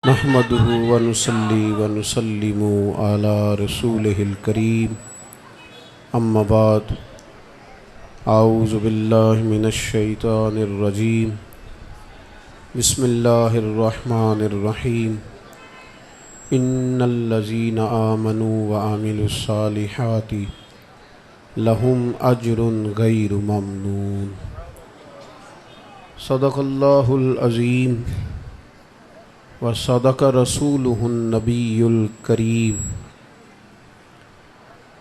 نحمده ونصلي ونسلم على رسوله الكريم اما بعد اعوذ باللہ من الشیطان الرجیم بسم اللہ الرحمن الرحیم ان الذین آمنوا وعملوا الصالحات لهم اجر غیر ممنون صدق اللہ العظیم وصدق رسوله النبی الکریم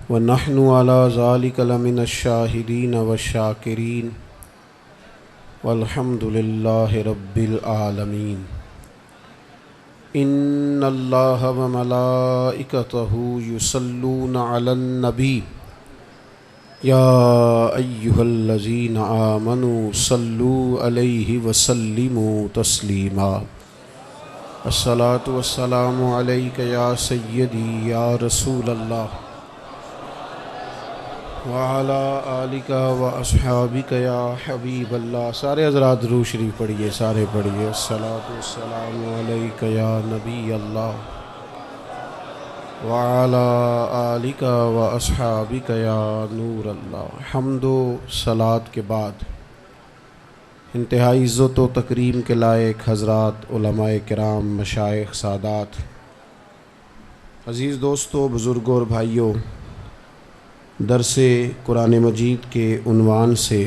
ونحن على ذلك لمن الشاہدین والشاکرین والحمد للہ رب العالمین ان اللہ وملائکتہ یصلون علی النبی یا ایہا الذین آمنوا صلوا علیہ وسلموا تسلیما الصلاۃ والسلام علیک یا سیدی یا رسول اللہ وعلی آلک واصحابک یا حبیب اللہ۔ سارے حضرات درود شریف پڑھیے، سارے پڑھیے۔ الصلاۃ والسلام علیک یا نبی اللہ وعلی آلک واصحابک یا نور اللہ۔ حمد و صلاۃ کے بعد انتہائی عزت و تکریم کے لائق حضرات، علماء کرام، مشائخ، سادات، عزیز دوستو، بزرگوں اور بھائیوں، درس قرآن مجید کے عنوان سے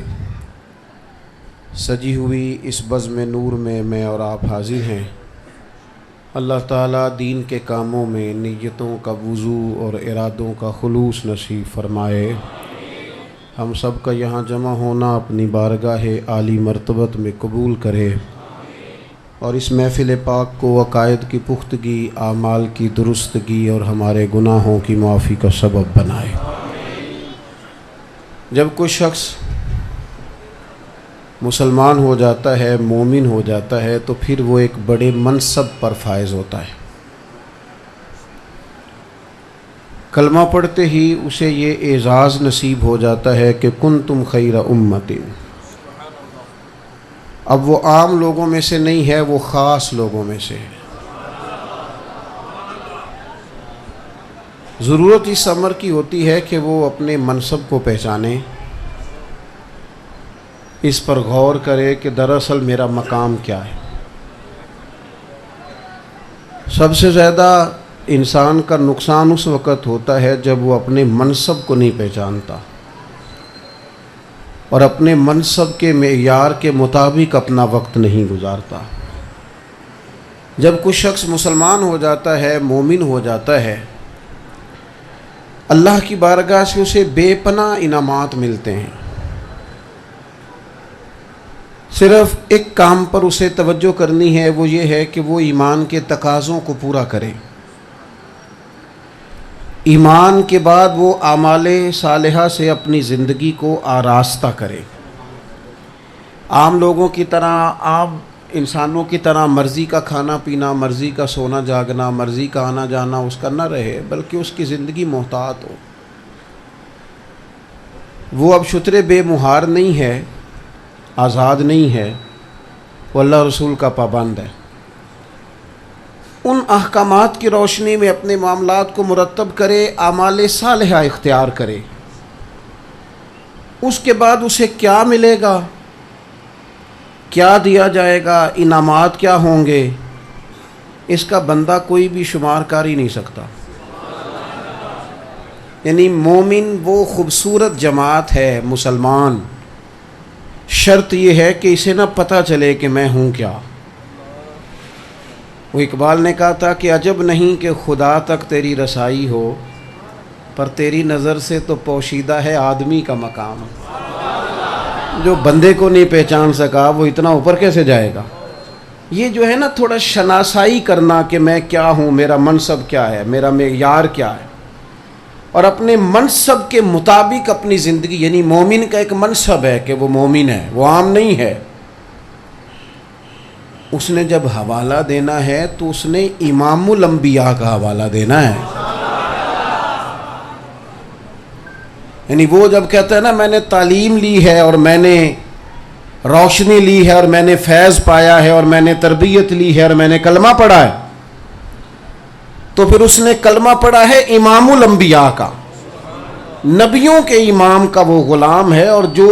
سجی ہوئی اس بزم نور میں اور آپ حاضر ہیں۔ اللہ تعالیٰ دین کے کاموں میں نیتوں کا وضو اور ارادوں کا خلوص نصیب فرمائے۔ ہم سب کا یہاں جمع ہونا اپنی بارگاہ عالی مرتبت میں قبول کرے اور اس محفل پاک کو عقائد کی پختگی، اعمال کی درستگی اور ہمارے گناہوں کی معافی کا سبب بنائے۔ جب کوئی شخص مسلمان ہو جاتا ہے، مومن ہو جاتا ہے، تو پھر وہ ایک بڑے منصب پر فائز ہوتا ہے۔ کلمہ پڑھتے ہی اسے یہ اعزاز نصیب ہو جاتا ہے کہ کنتم خیر امت۔ اب وہ عام لوگوں میں سے نہیں ہے، وہ خاص لوگوں میں سے ہے۔ ضرورت اس امر کی ہوتی ہے کہ وہ اپنے منصب کو پہچانے، اس پر غور کرے کہ دراصل میرا مقام کیا ہے۔ سب سے زیادہ انسان کا نقصان اس وقت ہوتا ہے جب وہ اپنے منصب کو نہیں پہچانتا اور اپنے منصب کے معیار کے مطابق اپنا وقت نہیں گزارتا۔ جب کوئی شخص مسلمان ہو جاتا ہے، مومن ہو جاتا ہے، اللہ کی بارگاہ سے اسے بے پناہ انعامات ملتے ہیں۔ صرف ایک کام پر اسے توجہ کرنی ہے، وہ یہ ہے کہ وہ ایمان کے تقاضوں کو پورا کرے۔ ایمان کے بعد وہ اعمال صالحہ سے اپنی زندگی کو آراستہ کرے۔ عام لوگوں کی طرح، عام انسانوں کی طرح مرضی کا کھانا پینا، مرضی کا سونا جاگنا، مرضی کا آنا جانا اس کا نہ رہے، بلکہ اس کی زندگی محتاط ہو۔ وہ اب شتر بے مہار نہیں ہے، آزاد نہیں ہے، وہ اللہ رسول کا پابند ہے۔ ان احکامات کی روشنی میں اپنے معاملات کو مرتب کرے، اعمال صالحہ اختیار کرے۔ اس کے بعد اسے کیا ملے گا، کیا دیا جائے گا، انعامات کیا ہوں گے، اس کا بندہ کوئی بھی شمار کر ہی نہیں سکتا۔ یعنی مومن وہ خوبصورت جماعت ہے، مسلمان، شرط یہ ہے کہ اسے نہ پتہ چلے کہ میں ہوں کیا۔ وہ اقبال نے کہا تھا کہ عجب نہیں کہ خدا تک تیری رسائی ہو، پر تیری نظر سے تو پوشیدہ ہے آدمی کا مقام۔ جو بندے کو نہیں پہچان سکا وہ اتنا اوپر کیسے جائے گا؟ یہ جو ہے نا تھوڑا شناسائی کرنا کہ میں کیا ہوں، میرا منصب کیا ہے، میرا معیار کیا ہے، اور اپنے منصب کے مطابق اپنی زندگی، یعنی مومن کا ایک منصب ہے کہ وہ مومن ہے، وہ عام نہیں ہے۔ اس نے جب حوالہ دینا ہے تو اس نے امام الانبیاء کا حوالہ دینا ہے۔ یعنی وہ جب کہتا ہے نا میں نے تعلیم لی ہے اور میں نے روشنی لی ہے اور میں نے فیض پایا ہے اور میں نے تربیت لی ہے اور میں نے کلمہ پڑھا ہے، تو پھر اس نے کلمہ پڑھا ہے امام الانبیاء کا، نبیوں کے امام کا وہ غلام ہے. اور جو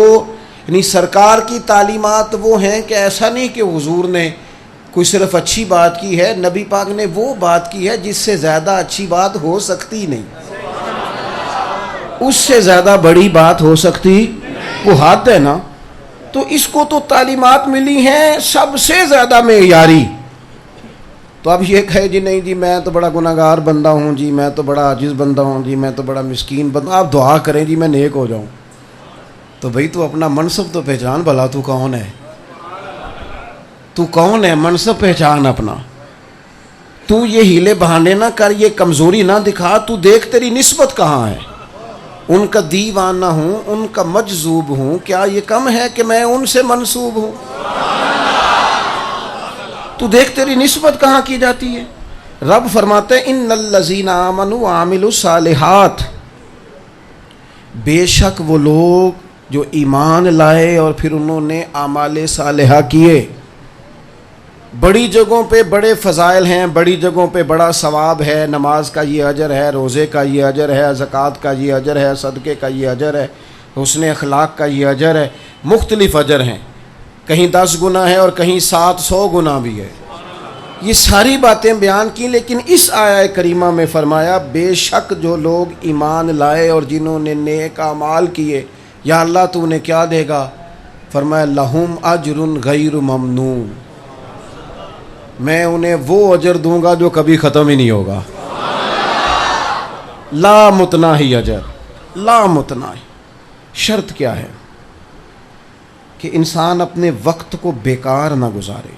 یعنی سرکار کی تعلیمات وہ ہیں کہ ایسا نہیں کہ حضور نے کوئی صرف اچھی بات کی ہے، نبی پاک نے وہ بات کی ہے جس سے زیادہ اچھی بات ہو سکتی نہیں، اس سے زیادہ بڑی بات ہو سکتی وہ حد ہے نا. تو اس کو تو تعلیمات ملی ہیں سب سے زیادہ معیاری. تو اب یہ کہے جی نہیں جی میں تو بڑا گناہگار بندہ ہوں جی، میں تو بڑا عاجز بندہ ہوں جی، میں تو بڑا مسکین بندہ، آپ دعا کریں جی میں نیک ہو جاؤں. تو بھئی تو اپنا منصب تو پہچان، بھلا تو کون ہے، تو کون ہے، منصب پہچان اپنا. تو یہ ہیلے بہانے نہ کر، یہ کمزوری نہ دکھا. تو دیکھ تیری نسبت کہاں ہے. ان کا دیوانہ ہوں، ان کا مجذوب ہوں، کیا یہ کم ہے کہ میں ان سے منسوب ہوں. تو دیکھ تیری نسبت کہاں کی جاتی ہے. رب فرماتے ہیں ان الذین آمنوا وعملوا الصالحات، بے شک وہ لوگ جو ایمان لائے اور پھر انہوں نے اعمال صالحہ کیے. بڑی جگہوں پہ بڑے فضائل ہیں، بڑی جگہوں پہ بڑا ثواب ہے. نماز کا یہ اجر ہے، روزے کا یہ اجر ہے، زکوٰۃ کا یہ اجر ہے، صدقے کا یہ اجر ہے، حسن اخلاق کا یہ اجر ہے. مختلف اجر ہیں، کہیں 10 گنا ہے اور کہیں 700 گنا بھی ہے. یہ ساری باتیں بیان کی، لیکن اس آیہ کریمہ میں فرمایا بے شک جو لوگ ایمان لائے اور جنہوں نے نیک اعمال کیے. یا اللہ تو انہیں کیا دے گا؟ فرمایا لہم اجر غیر ممنون، میں انہیں وہ اجر دوں گا جو کبھی ختم ہی نہیں ہوگا. لا متناہی اجر، لا متناہی. شرط کیا ہے؟ کہ انسان اپنے وقت کو بیکار نہ گزارے،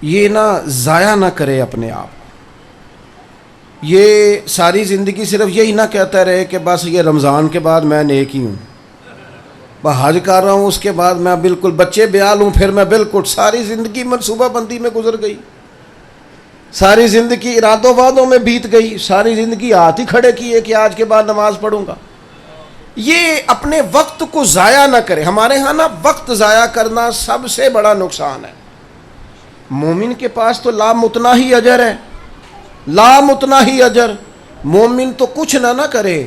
یہ نہ ضائع نہ کرے اپنے آپ. یہ ساری زندگی صرف یہی نہ کہتا رہے کہ بس یہ رمضان کے بعد میں نیک ہی ہوں، میں حج کر رہا ہوں اس کے بعد میں بالکل بچے بیال ہوں، پھر میں بالکل. ساری زندگی منصوبہ بندی میں گزر گئی، ساری زندگی ارادوں وعدوں میں بیت گئی، ساری زندگی ہاتھ ہی کھڑے کیے کہ آج کے بعد نماز پڑھوں گا. یہ اپنے وقت کو ضائع نہ کرے. ہمارے ہاں نا وقت ضائع کرنا سب سے بڑا نقصان ہے. مومن کے پاس تو لا متناہی اجر ہے، لا متناہی اجر. مومن تو کچھ نہ کرے،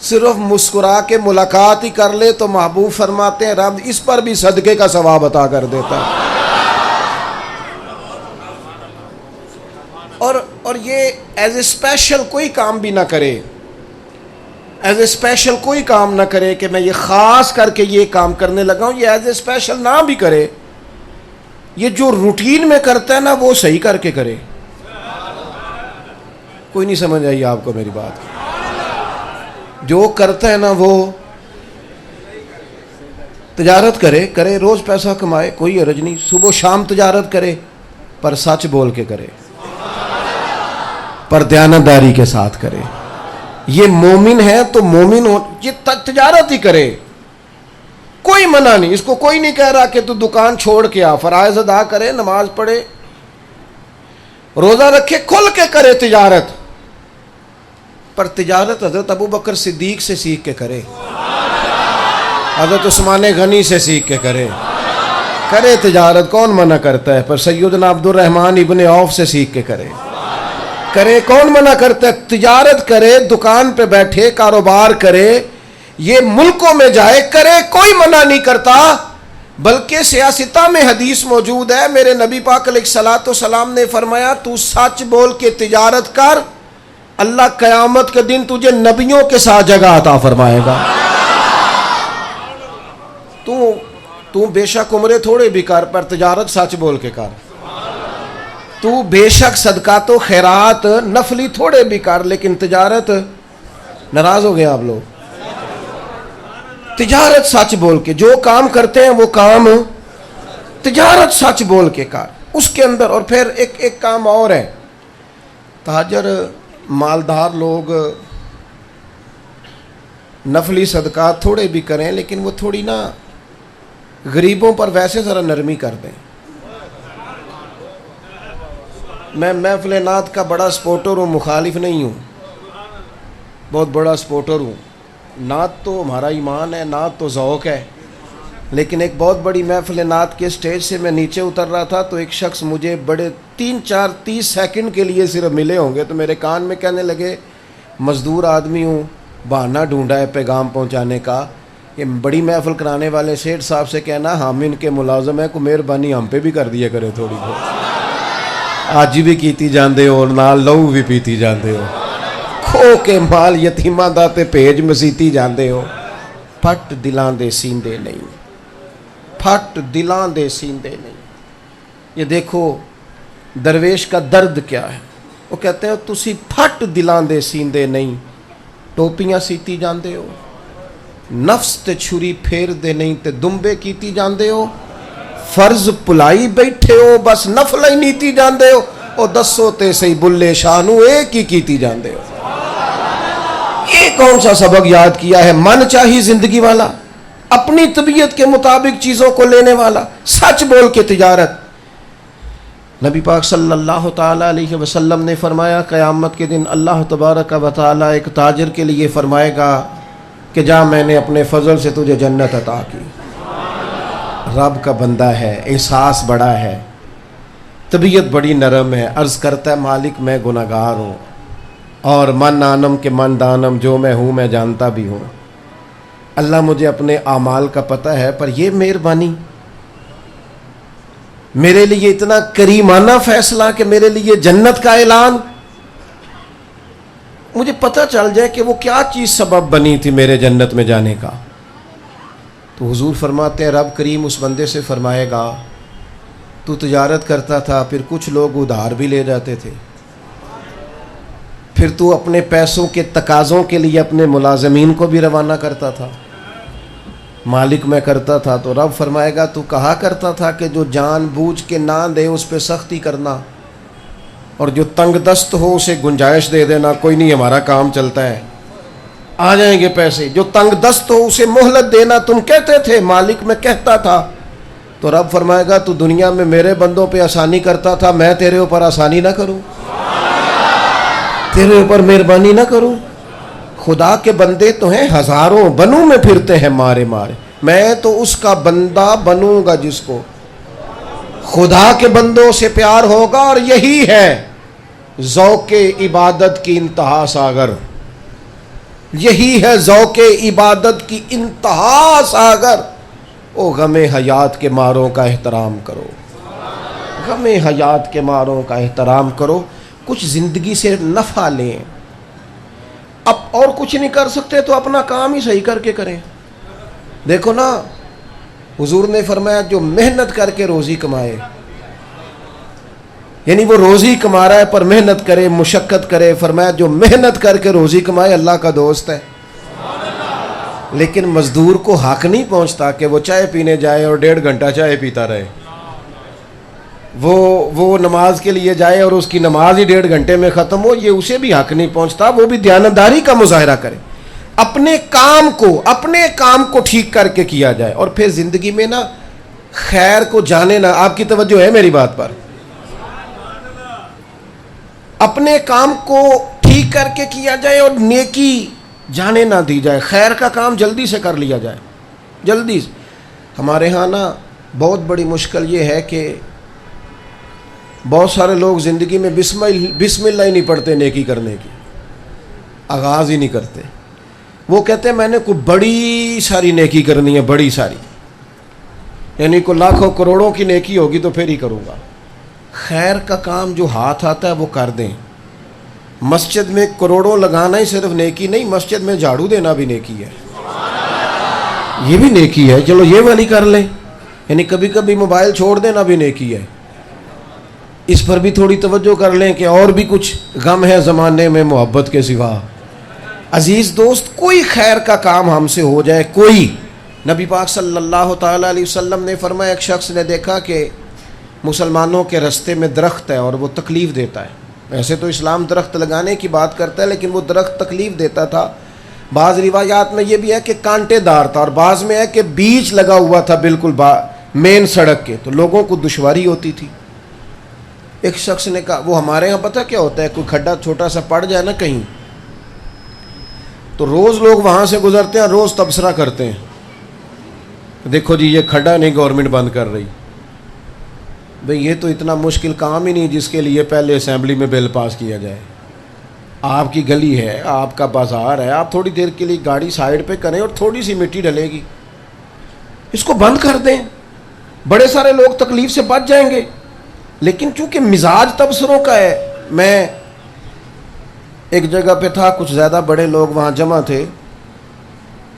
صرف مسکرا کے ملاقات ہی کر لے تو محبوب فرماتے ہیں رب اس پر بھی صدقے کا ثواب عطا کر دیتا ہے. اور یہ ایز اے اسپیشل کوئی کام بھی نہ کرے، ایز اے اسپیشل کوئی کام نہ کرے کہ میں یہ خاص کر کے یہ کام کرنے لگا ہوں. یہ ایز اے اسپیشل نہ بھی کرے، یہ جو روٹین میں کرتا ہے نا وہ صحیح کر کے کرے. کوئی نہیں سمجھ آئی آپ کو میری بات؟ جو کرتا ہے نا وہ تجارت کرے روز پیسہ کمائے، کوئی حرج نہیں. صبح و شام تجارت کرے پر سچ بول کے کرے، پر دیانتداری کے ساتھ کرے. یہ مومن ہے تو مومن ہو یہ تجارت ہی کرے، کوئی منع نہیں. اس کو کوئی نہیں کہہ رہا کہ تو دکان چھوڑ کے آ. فرائض ادا کرے، نماز پڑھے، روزہ رکھے، کھل کے کرے تجارت. پر تجارت حضرت ابو بکر صدیق سے سیکھ کے کرے، حضرت عثمان غنی سے سیکھ کے کرے تجارت. کون منع کرتا ہے؟ پر سیدنا عبد الرحمن ابن عوف سے سیکھ کے کرے. کون منع کرتا ہے؟ تجارت کرے، دکان پہ بیٹھے کاروبار کرے، یہ ملکوں میں جائے کرے، کوئی منع نہیں کرتا. بلکہ سیاستہ میں حدیث موجود ہے، میرے نبی پاک علیہ الصلوۃ والسلام نے فرمایا تو سچ بول کے تجارت کر، اللہ قیامت کے دن تجھے نبیوں کے ساتھ جگہ عطا فرمائے گا. تو بے شک عمرے تھوڑے بھی کر پر تجارت سچ بول کے کر. تو بے شک صدقات و خیرات نفلی تھوڑے بھی کر لیکن تجارت، ناراض ہو گئے آپ لوگ؟ تجارت سچ بول کے، جو کام کرتے ہیں وہ کام تجارت سچ بول کے کر. اس کے اندر اور پھر ایک کام اور ہے. تاجر مالدار لوگ نفلی صدقات تھوڑے بھی کریں لیکن وہ تھوڑی نا غریبوں پر ویسے ذرا نرمی کر دیں. میں محفل نعت کا بڑا سپورٹر ہوں، مخالف نہیں ہوں، بہت بڑا سپورٹر ہوں. نعت تو ہمارا ایمان ہے، نعت تو ذوق ہے. لیکن ایک بہت بڑی محفل نعت کے سٹیج سے میں نیچے اتر رہا تھا تو ایک شخص مجھے بڑے 3-4-30 سیکنڈ کے لیے صرف ملے ہوں گے، تو میرے کان میں کہنے لگے مزدور آدمی ہوں، بہانہ ڈھونڈا ہے پیغام پہنچانے کا، یہ بڑی محفل کرانے والے سیٹھ صاحب سے کہنا ہم ان کے ملازم ہیں، کو مہربانی ہم پہ بھی کر دیا کرے تھوڑی بہت، آج بھی کیتی جاندے ہو اور نال لہو بھی پیتی جاندے ہو، کھو کے مال یتیماں دا تے بھیج مسیتی جاندے ہو، پھٹ دلاں دے سیندے نہیں، پھٹ دلاں دے سیندے نہیں۔ یہ دیکھو درویش کا درد کیا ہے، وہ کہتے ہیں تسی پھٹ دلاں دے سیندے نہیں، ٹوپیاں سیتی جاندے ہو، نفس تے چھری پھیر دے نہیں تے دمبے کیتی جاندے ہو، فرض پلائی بیٹھے ہو بس نفل ہی نیتی جاندے ہو، او دسو تے سی بلے شانو ایک ہی کیتی جاندے ہو۔ یہ کون سا سبق یاد کیا ہے؟ من چاہی زندگی والا، اپنی طبیعت کے مطابق چیزوں کو لینے والا، سچ بول کے تجارت۔ نبی پاک صلی اللہ تعالیٰ علیہ وسلم نے فرمایا قیامت کے دن اللہ تبارک و تعالیٰ ایک تاجر کے لیے فرمائے گا کہ جا میں نے اپنے فضل سے تجھے جنت عطا کی۔ رب کا بندہ ہے، احساس بڑا ہے، طبیعت بڑی نرم ہے، عرض کرتا ہے مالک میں گناہگار ہوں، اور من آنم کے من دانم، جو میں ہوں میں جانتا بھی ہوں، اللہ مجھے اپنے اعمال کا پتہ ہے، پر یہ مہربانی میرے لیے اتنا کریمانہ فیصلہ کہ میرے لیے جنت کا اعلان، مجھے پتہ چل جائے کہ وہ کیا چیز سبب بنی تھی میرے جنت میں جانے کا۔ تو حضور فرماتے ہیں رب کریم اس بندے سے فرمائے گا تو تجارت کرتا تھا، پھر کچھ لوگ ادھار بھی لے جاتے تھے، پھر تو اپنے پیسوں کے تقاضوں کے لیے اپنے ملازمین کو بھی روانہ کرتا تھا، مالک میں کرتا تھا، تو رب فرمائے گا تو کہا کرتا تھا کہ جو جان بوجھ کے نہ دے اس پہ سختی کرنا، اور جو تنگ دست ہو اسے گنجائش دے دینا، کوئی نہیں ہمارا کام چلتا ہے، آ جائیں گے پیسے، جو تنگ دست ہو اسے مہلت دینا تم کہتے تھے، مالک میں کہتا تھا، تو رب فرمائے گا تو دنیا میں میرے بندوں پہ آسانی کرتا تھا، میں تیرے اوپر آسانی نہ کروں، تیرے اوپر مہربانی نہ کروں؟ خدا کے بندے تو ہیں ہزاروں، بنوں میں پھرتے ہیں مارے مارے، میں تو اس کا بندہ بنوں گا جس کو خدا کے بندوں سے پیار ہوگا، اور یہی ہے ذوق عبادت کی انتہا ساگر، یہی ہے ذوق عبادت کی انتہا ساگر۔ او غم حیات کے ماروں کا احترام کرو، غم حیات کے ماروں کا احترام کرو، کچھ زندگی سے نفع لیں، اب اور کچھ نہیں کر سکتے تو اپنا کام ہی صحیح کر کے کریں۔ دیکھو نا حضور نے فرمایا جو محنت کر کے روزی کمائے، یعنی وہ روزی کما رہا ہے پر محنت کرے، مشقت کرے، فرمایا جو محنت کر کے روزی کمائے اللہ کا دوست ہے۔ لیکن مزدور کو حق نہیں پہنچتا کہ وہ چائے پینے جائے اور 1.5 گھنٹہ چائے پیتا رہے، وہ نماز کے لیے جائے اور اس کی نماز ہی 1.5 گھنٹے میں ختم ہو، یہ اسے بھی حق نہیں پہنچتا، وہ بھی دیانتداری کا مظاہرہ کرے، اپنے کام کو ٹھیک کر کے کیا جائے، اور پھر زندگی میں نا خیر کو جانے نہ، آپ کی توجہ ہے میری بات پر، اپنے کام کو ٹھیک کر کے کیا جائے اور نیکی جانے نہ دی جائے، خیر کا کام جلدی سے کر لیا جائے، جلدی سے۔ ہمارے ہاں نا بہت بڑی مشکل یہ ہے کہ بہت سارے لوگ زندگی میں بسم اللہ ہی نہیں پڑھتے نیکی کرنے کی، آغاز ہی نہیں کرتے، وہ کہتے ہیں میں نے کوئی بڑی ساری نیکی کرنی ہے، بڑی ساری، یعنی کوئی لاکھوں کروڑوں کی نیکی ہوگی تو پھر ہی کروں گا۔ خیر کا کام جو ہاتھ آتا ہے وہ کر دیں، مسجد میں کروڑوں لگانا ہی صرف نیکی نہیں، مسجد میں جھاڑو دینا بھی نیکی ہے، یہ بھی نیکی ہے، چلو یہ والی کر لیں، یعنی کبھی کبھی موبائل چھوڑ دینا بھی نیکی ہے، اس پر بھی تھوڑی توجہ کر لیں کہ اور بھی کچھ غم ہے زمانے میں محبت کے سوا۔ عزیز دوست کوئی خیر کا کام ہم سے ہو جائے، کوئی، نبی پاک صلی اللہ تعالیٰ علیہ وسلم نے فرمایا ایک شخص نے دیکھا کہ مسلمانوں کے رستے میں درخت ہے اور وہ تکلیف دیتا ہے، ویسے تو اسلام درخت لگانے کی بات کرتا ہے لیکن وہ درخت تکلیف دیتا تھا، بعض روایات میں یہ بھی ہے کہ کانٹے دار تھا، اور بعض میں ہے کہ بیچ لگا ہوا تھا بالکل مین سڑک کے، تو لوگوں کو دشواری ہوتی تھی۔ ایک شخص نے کہا، وہ ہمارے ہاں پتہ کیا ہوتا ہے، کوئی کھڈا چھوٹا سا پڑ جائے نا کہیں تو روز لوگ وہاں سے گزرتے ہیں، روز تبصرہ کرتے ہیں دیکھو جی یہ کھڈا نہیں گورنمنٹ بند کر رہی. بھئی یہ تو اتنا مشکل کام ہی نہیں جس کے لیے پہلے اسمبلی میں بل پاس کیا جائے. آپ کی گلی ہے, آپ کا بازار ہے, آپ تھوڑی دیر کے لیے گاڑی سائڈ پہ کریں اور تھوڑی سی مٹی ڈلے گی, اس کو بند کر دیں, بڑے سارے لوگ تکلیف سے بچ جائیں گے. لیکن چونکہ مزاج تبصروں کا ہے, میں ایک جگہ پہ تھا, کچھ زیادہ بڑے لوگ وہاں جمع تھے,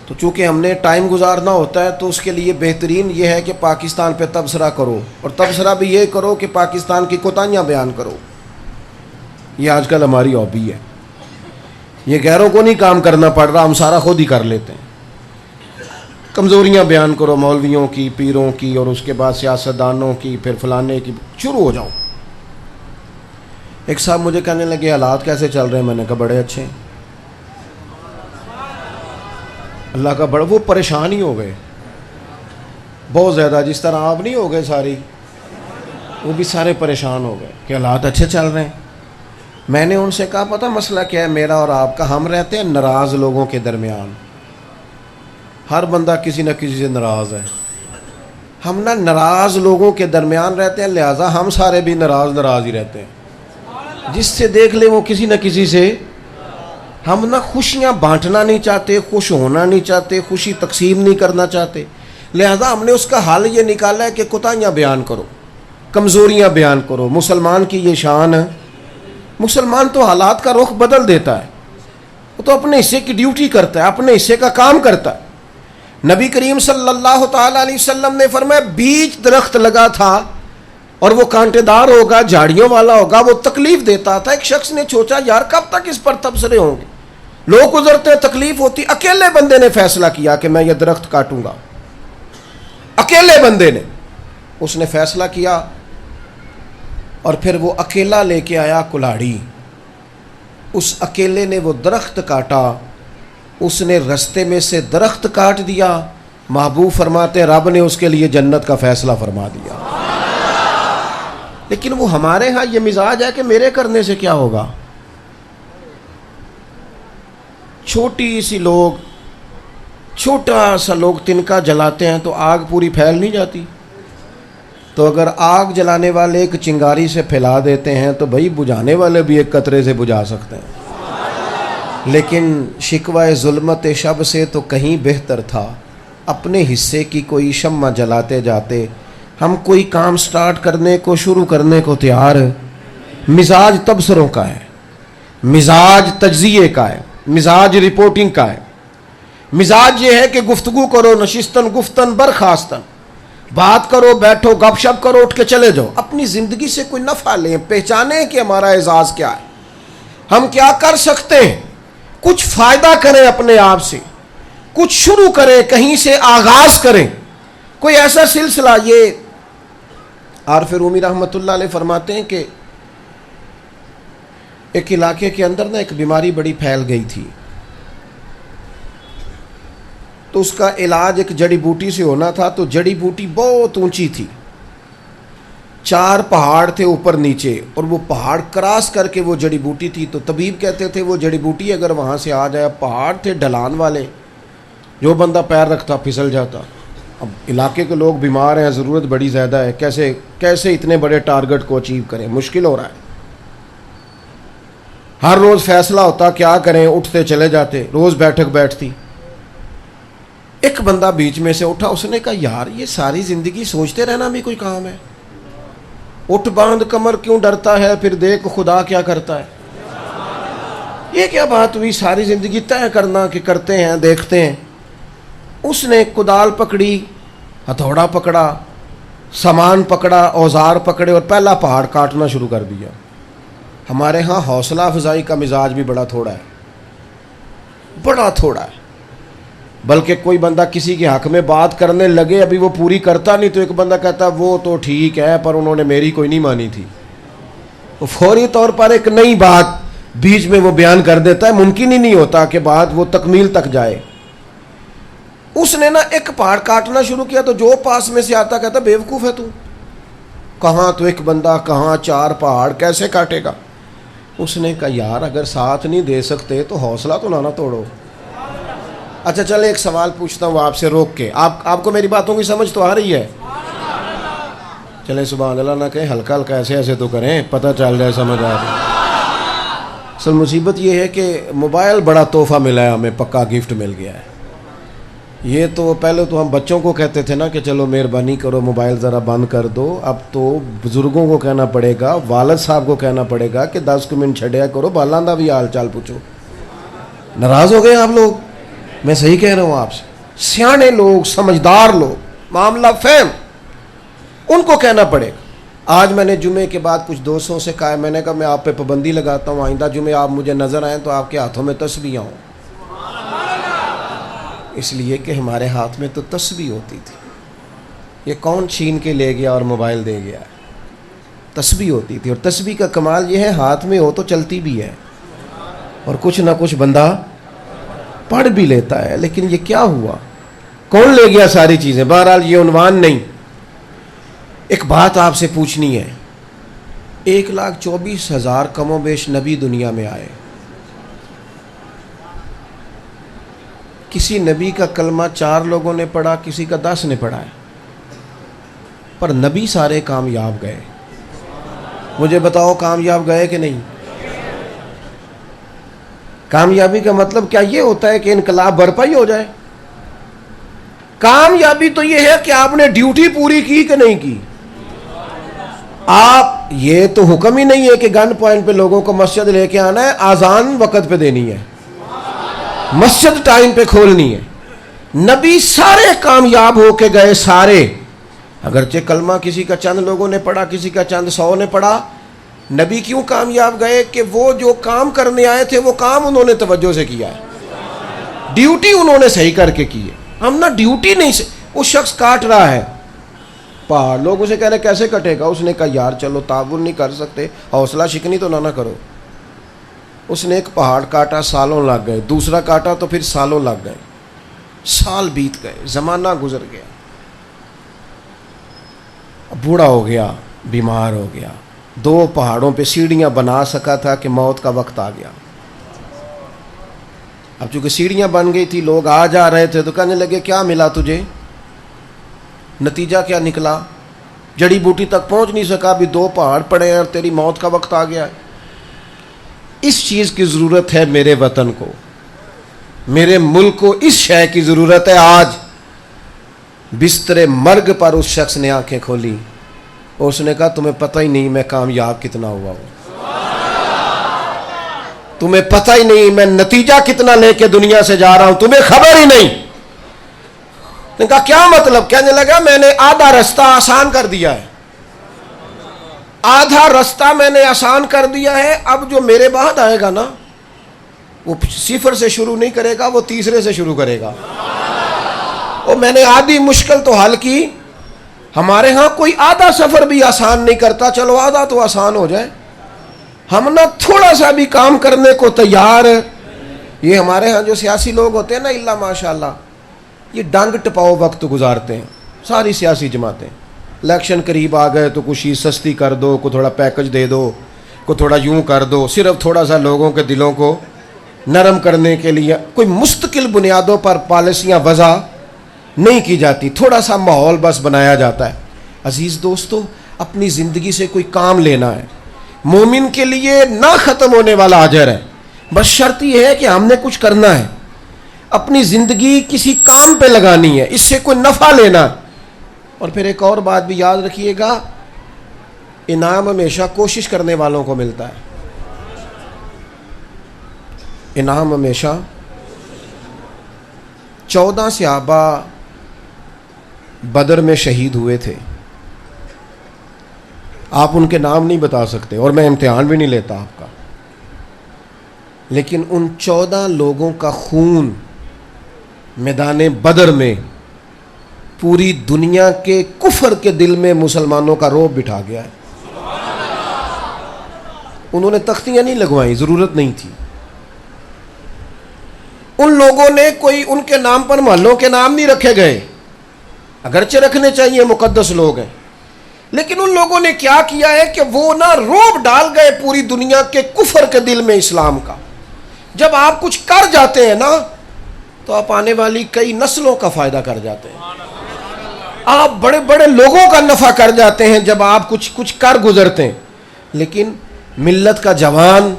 تو چونکہ ہم نے ٹائم گزارنا ہوتا ہے تو اس کے لیے بہترین یہ ہے کہ پاکستان پہ تبصرہ کرو, اور تبصرہ بھی یہ کرو کہ پاکستان کی کوتاہیاں بیان کرو. یہ آج کل ہماری ہابی ہے, یہ غیروں کو نہیں کام کرنا پڑ رہا, ہم سارا خود ہی کر لیتے ہیں. کمزوریاں بیان کرو مولویوں کی, پیروں کی, اور اس کے بعد سیاستدانوں کی, پھر فلانے کی, شروع ہو جاؤ. ایک صاحب مجھے کہنے لگے حالات کیسے چل رہے ہیں؟ میں نے کہا بڑے اچھے ہیں, اللہ کا بڑا. وہ پریشان ہی ہو گئے بہت زیادہ, جس طرح آپ نہیں ہو گئے ساری, وہ بھی سارے پریشان ہو گئے کہ حالات اچھے چل رہے ہیں. میں نے ان سے کہا پتہ مسئلہ کیا ہے میرا اور آپ کا؟ ہم رہتے ہیں ناراض لوگوں کے درمیان, ہر بندہ کسی نہ کسی سے ناراض ہے. ہم نہ ناراض لوگوں کے درمیان رہتے ہیں, لہٰذا ہم سارے بھی ناراض ہی رہتے ہیں. جس سے دیکھ لیں وہ کسی نہ کسی سے. ہم نہ خوشیاں بانٹنا نہیں چاہتے, خوش ہونا نہیں چاہتے, خوشی تقسیم نہیں کرنا چاہتے. لہذا ہم نے اس کا حل یہ نکالا ہے کہ کوتاہیاں بیان کرو, کمزوریاں بیان کرو. مسلمان کی یہ شان ہے. مسلمان تو حالات کا رخ بدل دیتا ہے, وہ تو اپنے حصے کی ڈیوٹی کرتا ہے, اپنے حصے کا کام کرتا ہے. نبی کریم صلی اللہ تعالی علیہ وسلم نے فرمایا بیچ درخت لگا تھا اور وہ کانٹے دار ہوگا, جھاڑیوں والا ہوگا, وہ تکلیف دیتا تھا. ایک شخص نے سوچا یار کب تک اس پر تبصرے ہوں گے, لوگ گزرتے ہیں, تکلیف ہوتی. اکیلے بندے نے فیصلہ کیا کہ میں یہ درخت کاٹوں گا. اکیلے بندے نے, اس نے فیصلہ کیا, اور پھر وہ اکیلا لے کے آیا کلاڑی. اس اکیلے نے وہ درخت کاٹا, اس نے رستے میں سے درخت کاٹ دیا. محبوب فرماتے رب نے اس کے لیے جنت کا فیصلہ فرما دیا. لیکن وہ ہمارے ہاں یہ مزاج ہے کہ میرے کرنے سے کیا ہوگا. چھوٹی سی لوگ, چھوٹا سا لوگ تنکا جلاتے ہیں تو آگ پوری پھیل نہیں جاتی. تو اگر آگ جلانے والے ایک چنگاری سے پھیلا دیتے ہیں تو بھائی بجھانے والے بھی ایک قطرے سے بجھا سکتے ہیں. لیکن شکوہ ظلمت شب سے تو کہیں بہتر تھا, اپنے حصے کی کوئی شمع جلاتے جاتے. ہم کوئی کام سٹارٹ کرنے کو, شروع کرنے کو تیار. مزاج تبصروں کا ہے, مزاج تجزیے کا ہے, مزاج رپورٹنگ کا ہے. مزاج یہ ہے کہ گفتگو کرو, نشستن گفتن برخاستن, بات کرو, بیٹھو, گپ شپ کرو, اٹھ کے چلے جاؤ. اپنی زندگی سے کوئی نفع لیں, پہچانیں کہ ہمارا اعزاز کیا ہے, ہم کیا کر سکتے ہیں, کچھ فائدہ کریں اپنے آپ سے, کچھ شروع کریں, کہیں سے آغاز کریں. کوئی ایسا سلسلہ. یہ عارف رومی رحمۃ اللہ علیہ فرماتے ہیں کہ ایک علاقے کے اندر نا ایک بیماری بڑی پھیل گئی تھی, تو اس کا علاج ایک جڑی بوٹی سے ہونا تھا. تو جڑی بوٹی بہت اونچی تھی, 4 پہاڑ تھے اوپر نیچے, اور وہ پہاڑ کراس کر کے وہ جڑی بوٹی تھی. تو طبیب کہتے تھے وہ جڑی بوٹی اگر وہاں سے آ جائے, پہاڑ تھے ڈھلان والے, جو بندہ پیر رکھتا پھسل جاتا. اب علاقے کے لوگ بیمار ہیں, ضرورت بڑی زیادہ ہے, کیسے اتنے بڑے ٹارگٹ کو اچیو کریں, مشکل ہو رہا ہے. ہر روز فیصلہ ہوتا کیا کریں, اٹھتے چلے جاتے, روز بیٹھک بیٹھتی. ایک بندہ بیچ میں سے اٹھا, اس نے کہا یار یہ ساری زندگی سوچتے رہنا بھی کوئی کام ہے, اٹھ باندھ کمر کیوں ڈرتا ہے, پھر دیکھ خدا کیا کرتا ہے. یہ کیا بات ہوئی, ساری زندگی طے کرنا کہ کرتے ہیں دیکھتے ہیں. اس نے کدال پکڑی, ہتھوڑا پکڑا, سامان پکڑا, اوزار پکڑے, اور پہلا پہاڑ کاٹنا شروع کر دیا. ہمارے ہاں حوصلہ افزائی کا مزاج بھی بڑا تھوڑا ہے, بڑا تھوڑا ہے. بلکہ کوئی بندہ کسی کے حق میں بات کرنے لگے, ابھی وہ پوری کرتا نہیں, تو ایک بندہ کہتا وہ تو ٹھیک ہے پر انہوں نے میری کوئی نہیں مانی تھی. وہ فوری طور پر ایک نئی بات بیچ میں وہ بیان کر دیتا ہے. ممکن ہی نہیں ہوتا کہ بات وہ تکمیل تک جائے. اس نے نا ایک پہاڑ کاٹنا شروع کیا, تو جو پاس میں سے آتا کہتا بیوقوف ہے تو, کہاں تو ایک بندہ, کہاں 4 پہاڑ, کیسے کاٹے گا. اس نے کہا یار اگر ساتھ نہیں دے سکتے تو حوصلہ تو نہ توڑو. اچھا چلے ایک سوال پوچھتا ہوں آپ سے روک کے, آپ کو میری باتوں کی سمجھ تو آ رہی ہے؟ چلے سبحان اللہ نہ کہیں, ہلکا ہلکا ایسے ایسے تو کریں, پتہ چل جائے سمجھ آ رہی. اصل مصیبت یہ ہے کہ موبائل بڑا تحفہ ملا ہے ہمیں, پکا گفٹ مل گیا ہے. یہ تو پہلے تو ہم بچوں کو کہتے تھے نا کہ چلو مہربانی کرو موبائل ذرا بند کر دو, اب تو بزرگوں کو کہنا پڑے گا, والد صاحب کو کہنا پڑے گا کہ 10 منٹ چھڈیا کرو, بالاں دا بھی حال چال پوچھو. ناراض ہو گئے آپ لوگ؟ میں صحیح کہہ رہا ہوں آپ سے. سیانے لوگ, سمجھدار لوگ, معاملہ فہم, ان کو کہنا پڑے گا. آج میں نے جمعے کے بعد کچھ دوستوں سے کہا, میں نے کہا میں آپ پہ پابندی لگاتا ہوں, آئندہ جمعے آپ مجھے نظر آئیں تو آپ کے ہاتھوں میں تسبیح ہوں, اس لیے کہ ہمارے ہاتھ میں تو تسبیح ہوتی تھی. یہ کون چھین کے لے گیا اور موبائل دے گیا؟ تسبیح ہوتی تھی. اور تسبیح کا کمال یہ ہے ہاتھ میں ہو تو چلتی بھی ہے, اور کچھ نہ کچھ بندہ پڑھ بھی لیتا ہے. لیکن یہ کیا ہوا, کون لے گیا ساری چیزیں؟ بہرحال یہ عنوان نہیں. ایک بات آپ سے پوچھنی ہے, 1,24,000 کم و بیش نبی دنیا میں آئے, کسی نبی کا کلمہ 4 لوگوں نے پڑھا, کسی کا 10 نے پڑھا ہے, پر نبی سارے کامیاب گئے. مجھے بتاؤ کامیاب گئے کہ نہیں؟ کامیابی کا مطلب کیا یہ ہوتا ہے کہ انقلاب برپا ہی ہو جائے؟ کامیابی تو یہ ہے کہ آپ نے ڈیوٹی پوری کی کہ نہیں کی. آپ, یہ تو حکم ہی نہیں ہے کہ گن پوائنٹ پہ لوگوں کو مسجد لے کے آنا ہے, آزان وقت پہ دینی ہے, مسجد ٹائم پہ کھولنی ہے. نبی سارے کامیاب ہو کے گئے, سارے. اگرچہ کلمہ کسی کا چند لوگوں نے پڑھا, کسی کا چند 100 نے پڑھا. نبی کیوں کامیاب گئے؟ کہ وہ جو کام کرنے آئے تھے وہ کام انہوں نے توجہ سے کیا ہے, ڈیوٹی انہوں نے صحیح کر کے کی ہے. ہم نہ ڈیوٹی نہیں سے, وہ شخص کاٹ رہا ہے پہاڑ, لوگ اسے کہہ رہے کیسے کٹے گا؟ اس نے کہا یار چلو تعاون نہیں کر سکتے, حوصلہ شکنی تو نہ کرو. اس نے ایک پہاڑ کاٹا, سالوں لگ گئے, دوسرا کاٹا تو پھر سالوں لگ گئے, سال بیت گئے, زمانہ گزر گیا, بوڑھا ہو گیا, بیمار ہو گیا, 2 پہاڑوں پہ سیڑھیاں بنا سکا تھا کہ موت کا وقت آ گیا. اب چونکہ سیڑھیاں بن گئی تھی, لوگ آ جا رہے تھے تو کہنے لگے کیا ملا تجھے؟ نتیجہ کیا نکلا؟ جڑی بوٹی تک پہنچ نہیں سکا, ابھی 2 پہاڑ پڑے ہیں اور تیری موت کا وقت آ گیا ہے. اس چیز کی ضرورت ہے میرے وطن کو, میرے ملک کو اس شے کی ضرورت ہے. آج بستر مرگ پر اس شخص نے آنکھیں کھولی اور اس نے کہا تمہیں پتہ ہی نہیں میں کامیاب کتنا ہوا ہوں, تمہیں پتہ ہی نہیں میں نتیجہ کتنا لے کے دنیا سے جا رہا ہوں, تمہیں خبر ہی نہیں. نے کہا کیا مطلب؟ کہنے لگا میں نے آدھا رستہ آسان کر دیا ہے, آدھا رستہ میں نے آسان کر دیا ہے. اب جو میرے بعد آئے گا نا وہ 0 سے شروع نہیں کرے گا, وہ 3 سے شروع کرے گا. اور میں نے آدھی مشکل تو حل کی. ہمارے ہاں کوئی آدھا سفر بھی آسان نہیں کرتا, چلو آدھا تو آسان ہو جائے. ہم نہ تھوڑا سا بھی کام کرنے کو تیار. یہ ہمارے ہاں جو سیاسی لوگ ہوتے ہیں نا, اللہ ماشاء اللہ, یہ ڈانگ ٹپاؤ وقت گزارتے ہیں ساری سیاسی جماعتیں. الیکشن قریب آ گئے تو کچھ چیز سستی کر دو, کو تھوڑا پیکج دے دو, کو تھوڑا یوں کر دو, صرف تھوڑا سا لوگوں کے دلوں کو نرم کرنے کے لیے. کوئی مستقل بنیادوں پر پالیسیاں وضع نہیں کی جاتی, تھوڑا سا ماحول بس بنایا جاتا ہے. عزیز دوستو, اپنی زندگی سے کوئی کام لینا ہے, مومن کے لیے نہ ختم ہونے والا اجر ہے. بس شرط یہ ہے کہ ہم نے کچھ کرنا ہے, اپنی زندگی کسی کام پہ لگانی ہے, اس سے کوئی نفع لینا. اور پھر ایک اور بات بھی یاد رکھیے گا, انعام ہمیشہ کوشش کرنے والوں کو ملتا ہے. انعام ہمیشہ. 14 صحابہ بدر میں شہید ہوئے تھے, آپ ان کے نام نہیں بتا سکتے اور میں امتحان بھی نہیں لیتا آپ کا, لیکن ان 14 لوگوں کا خون میدان بدر میں پوری دنیا کے کفر کے دل میں مسلمانوں کا رعب بٹھا گیا ہے. انہوں نے تختیاں نہیں لگوائیں, ضرورت نہیں تھی. ان لوگوں نے کوئی ان کے نام پر محلوں کے نام نہیں رکھے گئے, اگرچہ رکھنے چاہیے, مقدس لوگ ہیں, لیکن ان لوگوں نے کیا کیا ہے کہ وہ نہ رعب ڈال گئے پوری دنیا کے کفر کے دل میں اسلام کا. جب آپ کچھ کر جاتے ہیں نا تو آپ آنے والی کئی نسلوں کا فائدہ کر جاتے ہیں. آپ بڑے بڑے لوگوں کا نفع کر جاتے ہیں جب آپ کچھ کر گزرتے ہیں. لیکن ملت کا جوان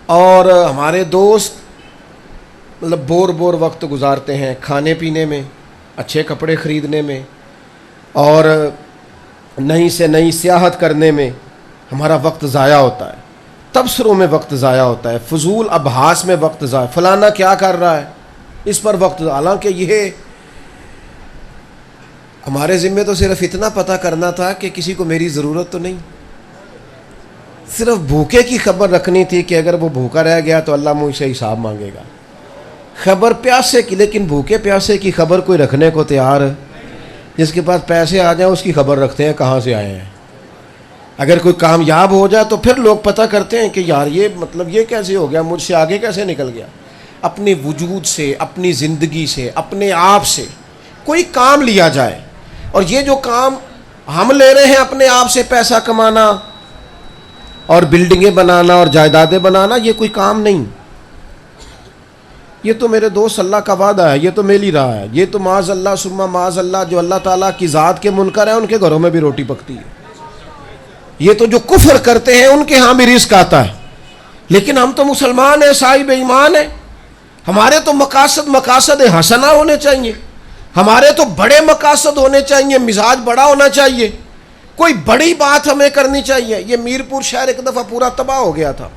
اور ہمارے دوست مطلب بور وقت گزارتے ہیں کھانے پینے میں، اچھے کپڑے خریدنے میں، اور نئی سے نئی سیاحت کرنے میں ہمارا وقت ضائع ہوتا ہے، تبصروں میں وقت ضائع ہوتا ہے، فضول ابحاث میں وقت ضائع، فلانا کیا کر رہا ہے اس پر وقت. حالانکہ یہ ہمارے ذمے تو صرف اتنا پتہ کرنا تھا کہ کسی کو میری ضرورت تو نہیں، صرف بھوکے کی خبر رکھنی تھی کہ اگر وہ بھوکا رہ گیا تو اللہ مجھ سے حساب مانگے گا. خبر پیاسے کی، لیکن بھوکے پیاسے کی خبر کوئی رکھنے کو تیار ہے؟ جس کے پاس پیسے آ جائیں اس کی خبر رکھتے ہیں کہاں سے آئے ہیں. اگر کوئی کامیاب ہو جائے تو پھر لوگ پتہ کرتے ہیں کہ یار یہ مطلب یہ کیسے ہو گیا، مجھ سے آگے کیسے نکل گیا. اپنے وجود سے، اپنی زندگی سے، اپنے آپ سے کوئی کام لیا جائے. اور یہ جو کام ہم لے رہے ہیں اپنے آپ سے، پیسہ کمانا اور بلڈنگیں بنانا اور جائیدادیں بنانا، یہ کوئی کام نہیں. یہ تو میرے دوست اللہ کا وعدہ ہے، یہ تو میل ہی رہا ہے. یہ تو معاذ اللہ ثم معاذ اللہ جو اللہ تعالیٰ کی ذات کے منکر ہیں ان کے گھروں میں بھی روٹی پکتی ہے. یہ تو جو کفر کرتے ہیں ان کے ہاں بھی رزق آتا ہے. لیکن ہم تو مسلمان ہیں، صاحب ایمان ہیں. ہمارے تو مقاصد حسنہ ہونے چاہیے، ہمارے تو بڑے مقاصد ہونے چاہیے، مزاج بڑا ہونا چاہیے، کوئی بڑی بات ہمیں کرنی چاہیے. یہ میرپور شہر ایک دفعہ پورا تباہ ہو گیا تھا،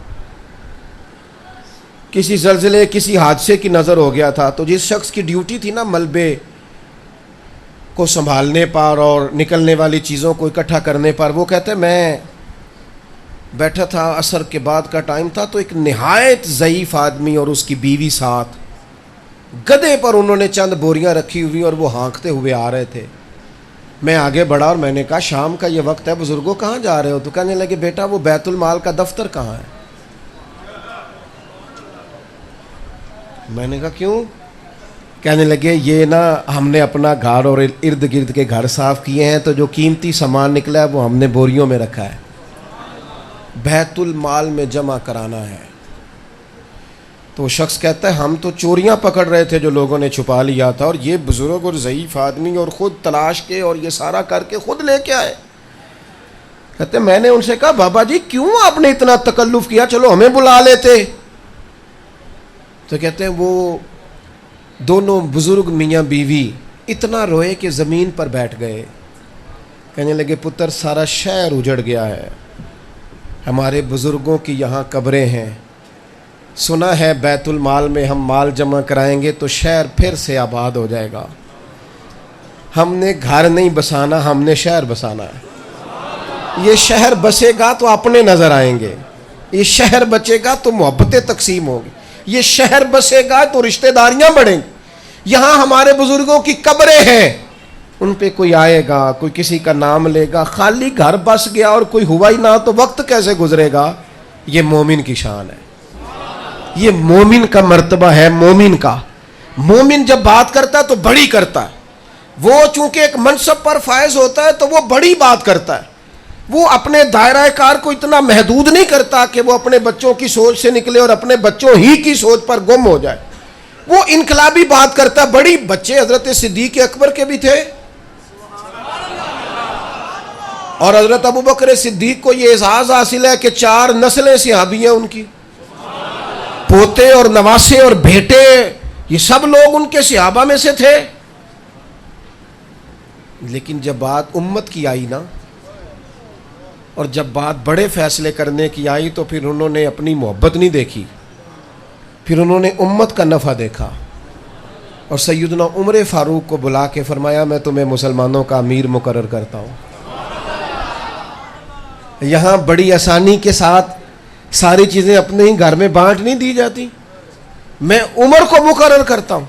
کسی زلزلے کسی حادثے کی نظر ہو گیا تھا. تو جس شخص کی ڈیوٹی تھی نا ملبے کو سنبھالنے پر اور نکلنے والی چیزوں کو اکٹھا کرنے پر، وہ کہتے میں بیٹھا تھا، عصر کے بعد کا ٹائم تھا، تو ایک نہایت ضعیف آدمی اور اس کی بیوی ساتھ گدھے پر انہوں نے چند بوریاں رکھی ہوئی اور وہ ہانکتے ہوئے آ رہے تھے. میں آگے بڑھا اور میں نے کہا شام کا یہ وقت ہے، بزرگوں کہاں جا رہے ہو؟ تو کہنے لگے بیٹا وہ بیت المال کا دفتر کہاں ہے؟ میں نے کہا کیوں؟ کہنے لگے یہ نا ہم نے اپنا گھر اور ارد گرد کے گھر صاف کیے ہیں تو جو قیمتی سامان نکلا ہے وہ ہم نے بوریوں میں رکھا ہے، بیت المال میں جمع کرانا ہے. تو وہ شخص کہتا ہے ہم تو چوریاں پکڑ رہے تھے جو لوگوں نے چھپا لیا تھا، اور یہ بزرگ اور ضعیف آدمی اور خود تلاش کے اور یہ سارا کر کے خود لے کے آئے. کہتے ہیں میں نے ان سے کہا بابا جی کیوں آپ نے اتنا تکلف کیا، چلو ہمیں بلا لیتے. تو کہتے ہیں وہ دونوں بزرگ میاں بیوی اتنا روئے کہ زمین پر بیٹھ گئے. کہنے لگے پتر سارا شہر اجڑ گیا ہے، ہمارے بزرگوں کی یہاں قبریں ہیں، سنا ہے بیت المال میں ہم مال جمع کرائیں گے تو شہر پھر سے آباد ہو جائے گا. ہم نے گھر نہیں بسانا، ہم نے شہر بسانا ہے. یہ شہر بسے گا تو اپنے نظر آئیں گے، یہ شہر بچے گا تو محبتیں تقسیم ہوگی، یہ شہر بسے گا تو رشتہ داریاں بڑھیں گی. یہاں ہمارے بزرگوں کی قبریں ہیں، ان پہ کوئی آئے گا، کوئی کسی کا نام لے گا، خالی گھر بس گیا اور کوئی ہوا ہی نہ تو وقت کیسے گزرے گا. یہ مومن کی شان ہے، یہ مومن کا مرتبہ ہے. مومن کا مومن جب بات کرتا ہے تو بڑی کرتا ہے. وہ چونکہ ایک منصب پر فائز ہوتا ہے تو وہ بڑی بات کرتا ہے. وہ اپنے دائرہ کار کو اتنا محدود نہیں کرتا کہ وہ اپنے بچوں کی سوچ سے نکلے اور اپنے بچوں ہی کی سوچ پر گم ہو جائے. وہ انقلابی بات کرتا ہے. بڑی بچے حضرت صدیق اکبر کے بھی تھے، اور حضرت ابوبکر صدیق کو یہ اعزاز حاصل ہے کہ 4 نسلیں صحابی ہیں ان کی، پوتے اور نواسے اور بیٹے، یہ سب لوگ ان کے صحابہ میں سے تھے. لیکن جب بات امت کی آئی نا، اور جب بات بڑے فیصلے کرنے کی آئی تو پھر انہوں نے اپنی محبت نہیں دیکھی، پھر انہوں نے امت کا نفع دیکھا. اور سیدنا عمر فاروق کو بلا کے فرمایا میں تمہیں مسلمانوں کا امیر مقرر کرتا ہوں. یہاں بڑی آسانی کے ساتھ ساری چیزیں اپنے ہی گھر میں بانٹ نہیں دی جاتی، میں عمر کو مقرر کرتا ہوں.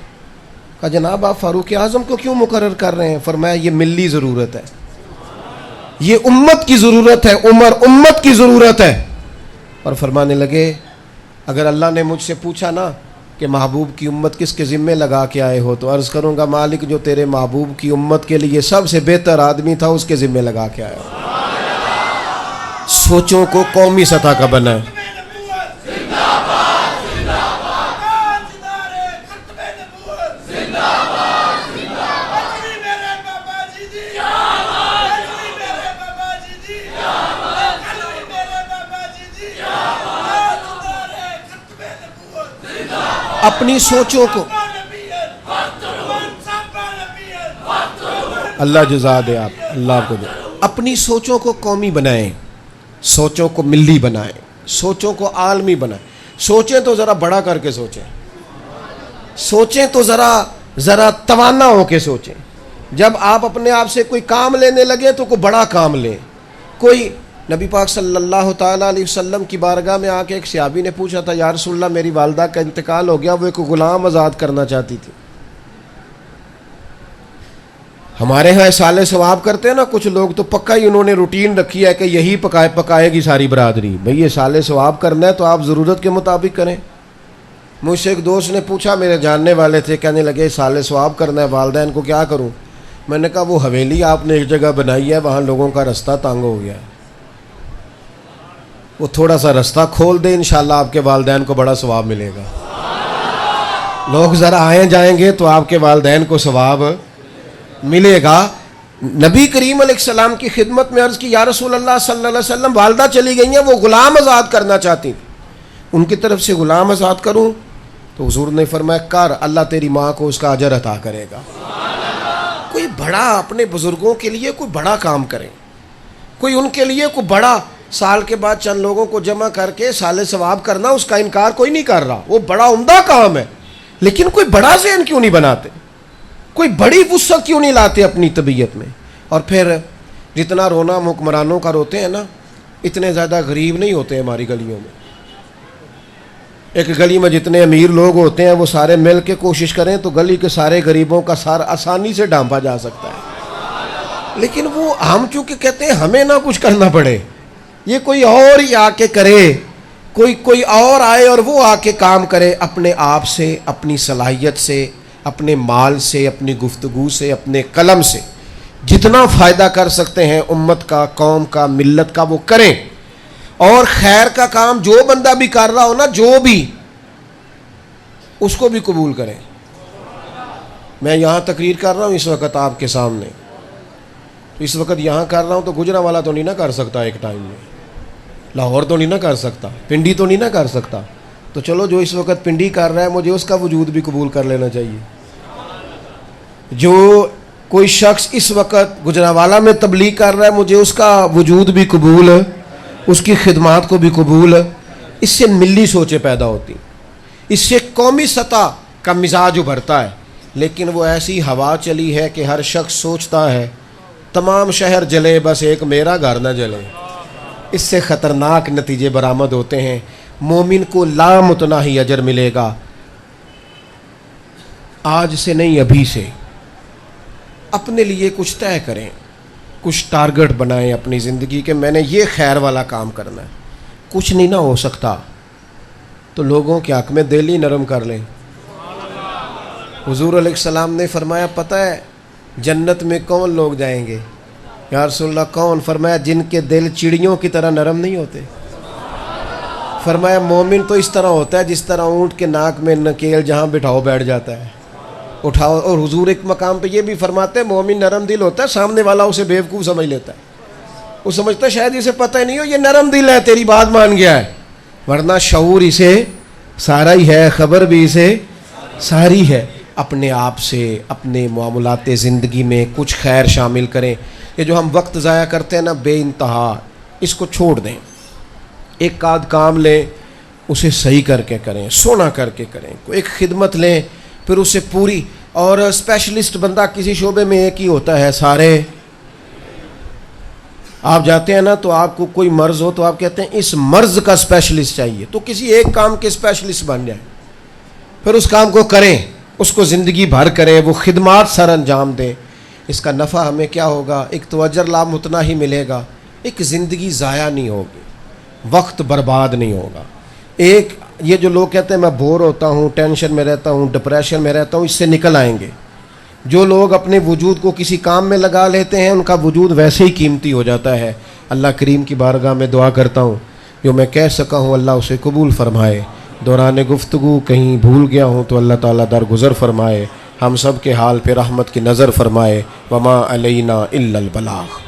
کہا جناب آپ فاروق اعظم کو کیوں مقرر کر رہے ہیں؟ فرمایا یہ ملی ضرورت ہے، یہ امت کی ضرورت ہے، عمر امت کی ضرورت ہے. اور فرمانے لگے اگر اللہ نے مجھ سے پوچھا نا کہ محبوب کی امت کس کے ذمے لگا کے آئے ہو تو عرض کروں گا مالک جو تیرے محبوب کی امت کے لیے سب سے بہتر آدمی تھا اس کے ذمے لگا کے آئے ہو. سوچوں کو قومی سطح کا بنا ہے. اپنی سوچوں کو اللہ جزا دے، آپ اللہ کو دے، اپنی سوچوں کو قومی بنائیں، سوچوں کو ملی بنائیں، سوچوں کو عالمی بنائیں. سوچیں تو ذرا بڑا کر کے سوچیں، سوچیں تو ذرا توانا ہو کے سوچیں. جب آپ اپنے آپ سے کوئی کام لینے لگے تو کوئی بڑا کام لیں. کوئی نبی پاک صلی اللہ تعالیٰ علیہ وسلم کی بارگاہ میں آ کے ایک صحابی نے پوچھا تھا، یا رسول اللہ میری والدہ کا انتقال ہو گیا، وہ ایک غلام آزاد کرنا چاہتی تھی. ہمارے ہاں سالے ثواب کرتے ہیں نا کچھ لوگ، تو پکا ہی انہوں نے روٹین رکھی ہے کہ یہی پکائے گی ساری برادری. بھئی یہ سالے ثواب کرنا ہے تو آپ ضرورت کے مطابق کریں. مجھ سے ایک دوست نے پوچھا، میرے جاننے والے تھے، کہنے لگے سالے ثواب کرنا ہے والدین کو، کیا کروں؟ میں نے کہا وہ حویلی آپ نے ایک جگہ بنائی ہے، وہاں لوگوں کا رستہ تنگ ہو گیا ہے، وہ تھوڑا سا رستہ کھول دیں، انشاءاللہ آپ کے والدین کو بڑا ثواب ملے گا. لوگ ذرا آئیں جائیں گے تو آپ کے والدین کو ثواب ملے گا. نبی کریم علیہ السلام کی خدمت میں عرض کی، یا رسول اللہ صلی اللہ علیہ وسلم والدہ چلی گئی ہیں، وہ غلام آزاد کرنا چاہتی تھی، ان کی طرف سے غلام آزاد کروں؟ تو حضور نے فرمایا کر، اللہ تیری ماں کو اس کا اجر عطا کرے گا. کوئی بڑا اپنے بزرگوں کے لیے کوئی بڑا کام کریں، کوئی ان کے لیے کوئی بڑا، سال کے بعد چند لوگوں کو جمع کر کے سال ثواب کرنا، اس کا انکار کوئی نہیں کر رہا، وہ بڑا عمدہ کام ہے، لیکن کوئی بڑا ذہن کیوں نہیں بناتے، کوئی بڑی وسعت کیوں نہیں لاتے اپنی طبیعت میں؟ اور پھر جتنا رونا حکمرانوں کا روتے ہیں نا، اتنے زیادہ غریب نہیں ہوتے ہماری گلیوں میں. ایک گلی میں جتنے امیر لوگ ہوتے ہیں وہ سارے مل کے کوشش کریں تو گلی کے سارے غریبوں کا سارا آسانی سے ڈھانپا جا سکتا ہے. لیکن وہ ہم چونکہ کہتے ہیں ہمیں نہ کچھ کرنا پڑے، یہ کوئی اور ہی آ کے کرے، کوئی اور آئے اور وہ آ کے کام کرے، اپنے آپ سے، اپنی صلاحیت سے، اپنے مال سے، اپنی گفتگو سے، اپنے قلم سے جتنا فائدہ کر سکتے ہیں امت کا، قوم کا، ملت کا، وہ کریں. اور خیر کا کام جو بندہ بھی کر رہا ہو نا، جو بھی، اس کو بھی قبول کریں. میں یہاں تقریر کر رہا ہوں اس وقت آپ کے سامنے، تو اس وقت یہاں کر رہا ہوں تو گجرانوالہ تو نہیں نہ کر سکتا، ایک ٹائم میں لاہور تو نہیں نہ کر سکتا، پنڈی تو نہیں نہ کر سکتا. تو چلو جو اس وقت پنڈی کر رہا ہے مجھے اس کا وجود بھی قبول کر لینا چاہیے. جو کوئی شخص اس وقت گجرانوالہ میں تبلیغ کر رہا ہے مجھے اس کا وجود بھی قبول، اس کی خدمات کو بھی قبول. اس سے ملی سوچیں پیدا ہوتی، اس سے قومی سطح کا مزاج ابھرتا ہے. لیکن وہ ایسی ہوا چلی ہے کہ ہر شخص سوچتا ہے تمام شہر جلے بس ایک میرا گھر نہ جلے. اس سے خطرناک نتیجے برآمد ہوتے ہیں. مومن کو لامتناہی اجر ملے گا. آج سے نہیں، ابھی سے اپنے لیے کچھ طے کریں، کچھ ٹارگٹ بنائیں اپنی زندگی کے، میں نے یہ خیر والا کام کرنا ہے. کچھ نہیں نہ ہو سکتا تو لوگوں کے حق میں دل ہی نرم کر لیں. حضور علیہ السلام نے فرمایا، پتہ ہے جنت میں کون لوگ جائیں گے؟ یا رسول اللہ کون؟ فرمایا جن کے دل چڑیوں کی طرح نرم نہیں ہوتے. فرمایا مومن تو اس طرح ہوتا ہے جس طرح اونٹ کے ناک میں نکیل جہاں بٹھاؤ بیٹھ جاتا ہے، اٹھاؤ. اور حضور ایک مقام پہ یہ بھی فرماتے ہیں مومن نرم دل ہوتا ہے، سامنے والا اسے بیوقوف سمجھ لیتا ہے، وہ سمجھتا ہے شاید اسے پتہ ہی نہیں ہو یہ نرم دل ہے، تیری بات مان گیا ہے، ورنہ شعور اسے سارا ہی ہے، خبر بھی اسے ساری ہے. اپنے آپ سے، اپنے معاملات زندگی میں کچھ خیر شامل کریں. یہ جو ہم وقت ضائع کرتے ہیں نا بے انتہا، اس کو چھوڑ دیں. ایک آدھ کام لیں، اسے صحیح کر کے کریں، سونا کر کے کریں. ایک خدمت لیں، پھر اسے پوری. اور اسپیشلسٹ بندہ کسی شعبے میں ایک ہی ہوتا ہے، سارے آپ جاتے ہیں نا تو آپ کو کوئی مرض ہو تو آپ کہتے ہیں اس مرض کا اسپیشلسٹ چاہیے، تو کسی ایک کام کے اسپیشلسٹ بن جائیں، پھر اس کام کو کریں، اس کو زندگی بھر کریں، وہ خدمات سر انجام دیں. اس کا نفع ہمیں کیا ہوگا؟ ایک تو اجر لام اتنا ہی ملے گا، ایک زندگی ضائع نہیں ہوگی، وقت برباد نہیں ہوگا. ایک یہ جو لوگ کہتے ہیں میں بور ہوتا ہوں، ٹینشن میں رہتا ہوں، ڈپریشن میں رہتا ہوں، اس سے نکل آئیں گے. جو لوگ اپنے وجود کو کسی کام میں لگا لیتے ہیں ان کا وجود ویسے ہی قیمتی ہو جاتا ہے. اللہ کریم کی بارگاہ میں دعا کرتا ہوں جو میں کہہ سکا ہوں اللہ اسے قبول فرمائے. دوران گفتگو کہیں بھول گیا ہوں تو اللہ تعالیٰ درگزر فرمائے. ہم سب کے حال پہ رحمت کی نظر فرمائے. وما علینا الا البلاغ.